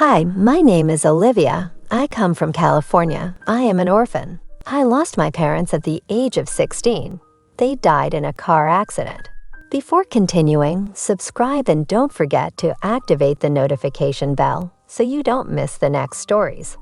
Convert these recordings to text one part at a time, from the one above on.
Hi, my name is Olivia. I come from California. I am an orphan. I lost my parents at the age of 16. They died in a car accident. Before continuing, subscribe and don't forget to activate the notification bell so you don't miss the next stories.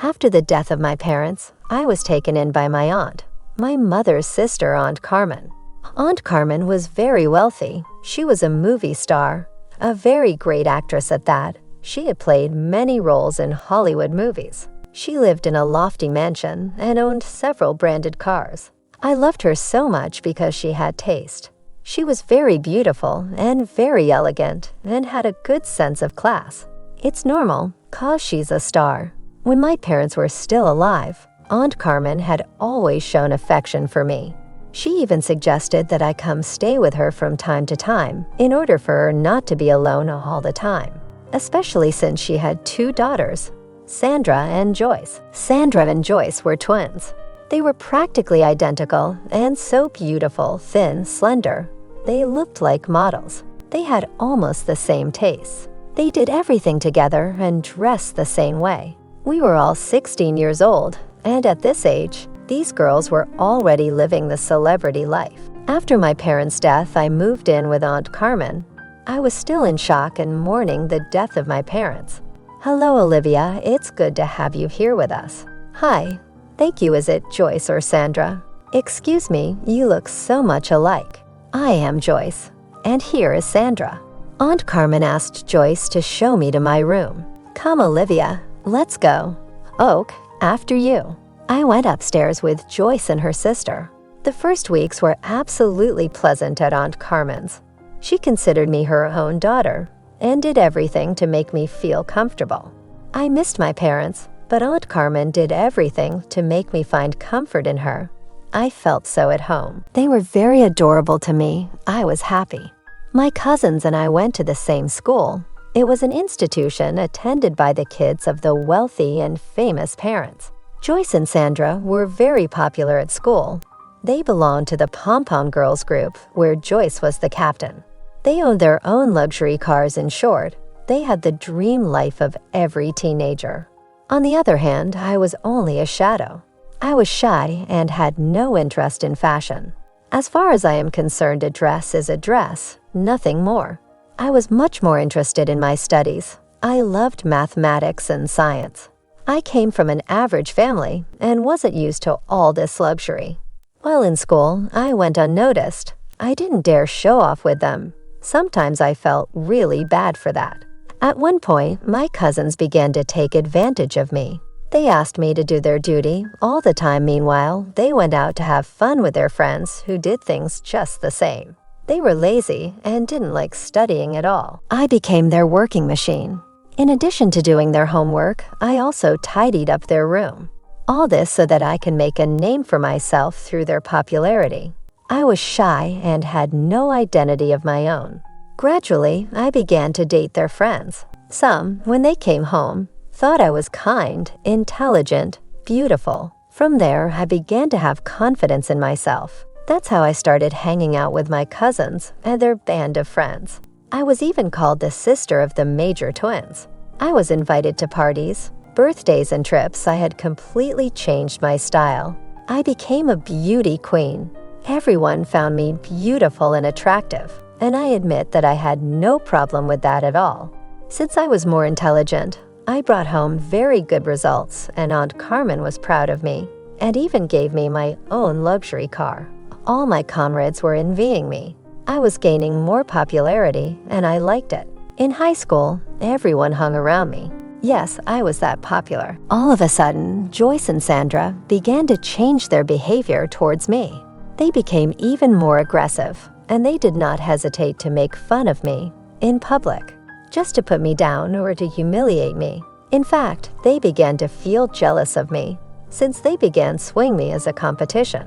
After the death of my parents, I was taken in by my aunt, my mother's sister, Aunt Carmen. Aunt Carmen was very wealthy. She was a movie star, a very great actress at that. She had played many roles in Hollywood movies. She lived in a lofty mansion and owned several branded cars. I loved her so much because she had taste. She was very beautiful and very elegant and had a good sense of class. It's normal, 'cause she's a star. When my parents were still alive, Aunt Carmen had always shown affection for me. She even suggested that I come stay with her from time to time in order for her not to be alone all the time, especially since she had two daughters, Sandra and Joyce. Sandra and Joyce were twins. They were practically identical and so beautiful, thin, slender. They looked like models. They had almost the same tastes. They did everything together and dressed the same way. We were all 16 years old, and at this age, these girls were already living the celebrity life. After my parents' death, I moved in with Aunt Carmen. I was still in shock and mourning the death of my parents. Hello, Olivia. It's good to have you here with us. Hi. Thank you. Is it Joyce or Sandra? Excuse me, you look so much alike. I am Joyce, and here is Sandra. Aunt Carmen asked Joyce to show me to my room. Come, Olivia. Let's go. Oak, after you. I went upstairs with Joyce and her sister. The first weeks were absolutely pleasant at Aunt Carmen's. She considered me her own daughter and did everything to make me feel comfortable. I missed my parents, but Aunt Carmen did everything to make me find comfort in her. I felt so at home. They were very adorable to me. I was happy. My cousins and I went to the same school. It was an institution attended by the kids of the wealthy and famous parents. Joyce and Sandra were very popular at school. They belonged to the Pom-Pom Girls group, where Joyce was the captain. They owned their own luxury cars. In short, they had the dream life of every teenager. On the other hand, I was only a shadow. I was shy and had no interest in fashion. As far as I am concerned, a dress is a dress, nothing more. I was much more interested in my studies. I loved mathematics and science. I came from an average family and wasn't used to all this luxury. While in school, I went unnoticed. I didn't dare show off with them. Sometimes I felt really bad for that. At one point, my cousins began to take advantage of me. They asked me to do their duty all the time. Meanwhile, they went out to have fun with their friends who did things just the same. They were lazy and didn't like studying at all. I became their working machine. In addition to doing their homework, I also tidied up their room. All this so that I can make a name for myself through their popularity. I was shy and had no identity of my own. Gradually, I began to date their friends. Some, when they came home, thought I was kind, intelligent, beautiful. From there, I began to have confidence in myself. That's how I started hanging out with my cousins and their band of friends. I was even called the sister of the major twins. I was invited to parties, birthdays, and trips. I had completely changed my style. I became a beauty queen. Everyone found me beautiful and attractive, and I admit that I had no problem with that at all. Since I was more intelligent, I brought home very good results, and Aunt Carmen was proud of me and even gave me my own luxury car. All my comrades were envying me. I was gaining more popularity, and I liked it. In high school, everyone hung around me. Yes, I was that popular. All of a sudden, Joyce and Sandra began to change their behavior towards me. They became even more aggressive, and they did not hesitate to make fun of me in public, just to put me down or to humiliate me. In fact, they began to feel jealous of me, since they began swinging me as a competition.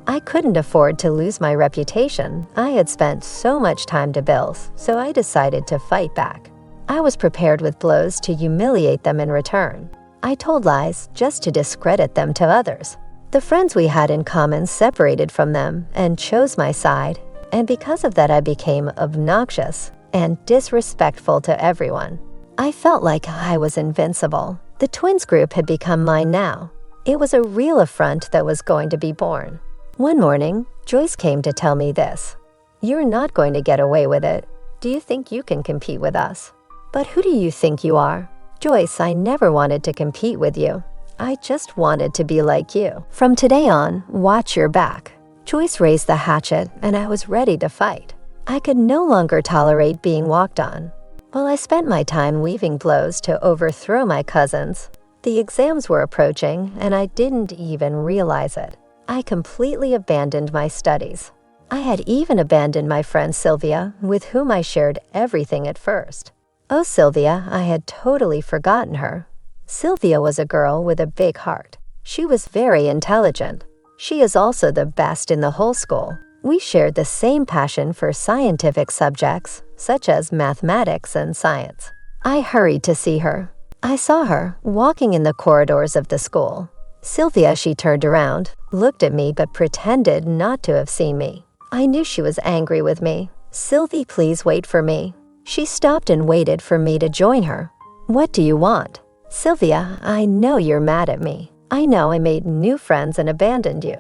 I couldn't afford to lose my reputation. I had spent so much time to build, so I decided to fight back. I was prepared with blows to humiliate them in return. I told lies just to discredit them to others. The friends we had in common separated from them and chose my side, and because of that I became obnoxious and disrespectful to everyone. I felt like I was invincible. The twins group had become mine now. It was a real affront that was going to be born. One morning, Joyce came to tell me this. "You're not going to get away with it. Do you think you can compete with us?" "But who do you think you are?" "Joyce, I never wanted to compete with you. I just wanted to be like you. From today on, watch your back." Joyce raised the hatchet, and I was ready to fight. I could no longer tolerate being walked on. While I spent my time weaving blows to overthrow my cousins, the exams were approaching, and I didn't even realize it. I completely abandoned my studies. I had even abandoned my friend Sylvia, with whom I shared everything at first. Oh, Sylvia, I had totally forgotten her. Sylvia was a girl with a big heart. She was very intelligent. She is also the best in the whole school. We shared the same passion for scientific subjects, such as mathematics and science. I hurried to see her. I saw her walking in the corridors of the school. Sylvia, she turned around, looked at me but pretended not to have seen me. I knew she was angry with me. "Sylvie, please wait for me." She stopped and waited for me to join her. "What do you want?" "Sylvia, I know you're mad at me. I know I made new friends and abandoned you."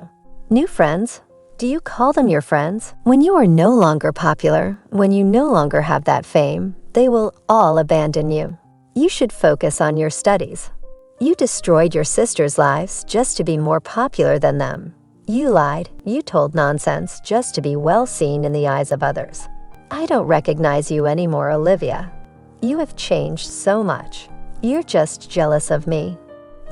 "New friends? Do you call them your friends? When you are no longer popular, when you no longer have that fame, they will all abandon you. You should focus on your studies. You destroyed your sisters' lives just to be more popular than them. You lied, you told nonsense just to be well seen in the eyes of others. I don't recognize you anymore, Olivia. You have changed so much. You're just jealous of me.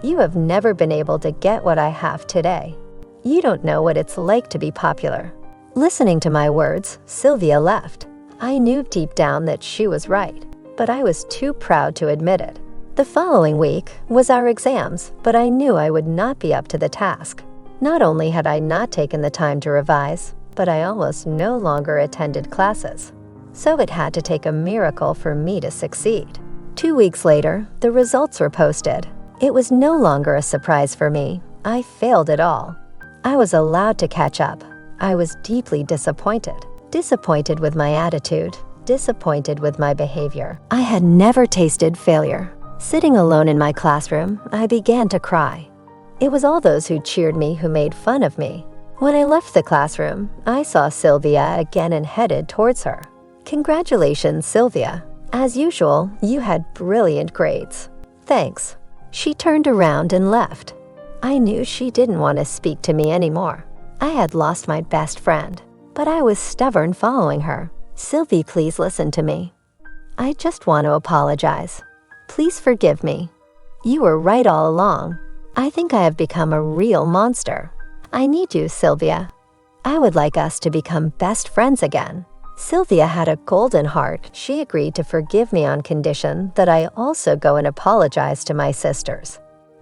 You have never been able to get what I have today. You don't know what it's like to be popular." Listening to my words, Sylvia left. I knew deep down that she was right, but I was too proud to admit it. The following week was our exams, but I knew I would not be up to the task. Not only had I not taken the time to revise, but I almost no longer attended classes. So it had to take a miracle for me to succeed. 2 weeks later, the results were posted. It was no longer a surprise for me. I failed it all. I was allowed to catch up. I was deeply disappointed. Disappointed with my attitude, disappointed with my behavior. I had never tasted failure. Sitting alone in my classroom, I began to cry. It was all those who cheered me who made fun of me. When I left the classroom, I saw Sylvia again and headed towards her. "Congratulations, Sylvia. As usual, you had brilliant grades." "Thanks." She turned around and left. I knew she didn't want to speak to me anymore. I had lost my best friend, but I was stubborn following her. "Sylvie, please listen to me. I just want to apologize. Please forgive me. You were right all along. I think I have become a real monster. I need you, Sylvia. I would like us to become best friends again." Sylvia had a golden heart. She agreed to forgive me on condition that I also go and apologize to my sisters.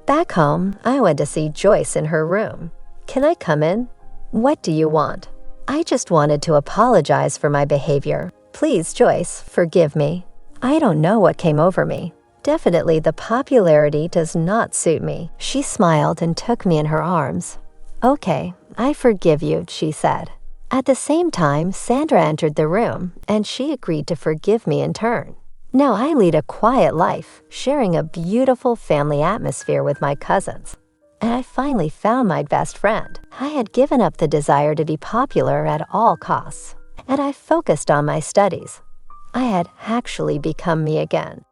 Back home, I went to see Joyce in her room. "Can I come in?" "What do you want?" "I just wanted to apologize for my behavior. Please, Joyce, forgive me. I don't know what came over me. Definitely the popularity does not suit me." She smiled and took me in her arms. "Okay, I forgive you," she said. At the same time, Sandra entered the room, and she agreed to forgive me in turn. Now I lead a quiet life, sharing a beautiful family atmosphere with my cousins. And I finally found my best friend. I had given up the desire to be popular at all costs, and I focused on my studies. I had actually become me again.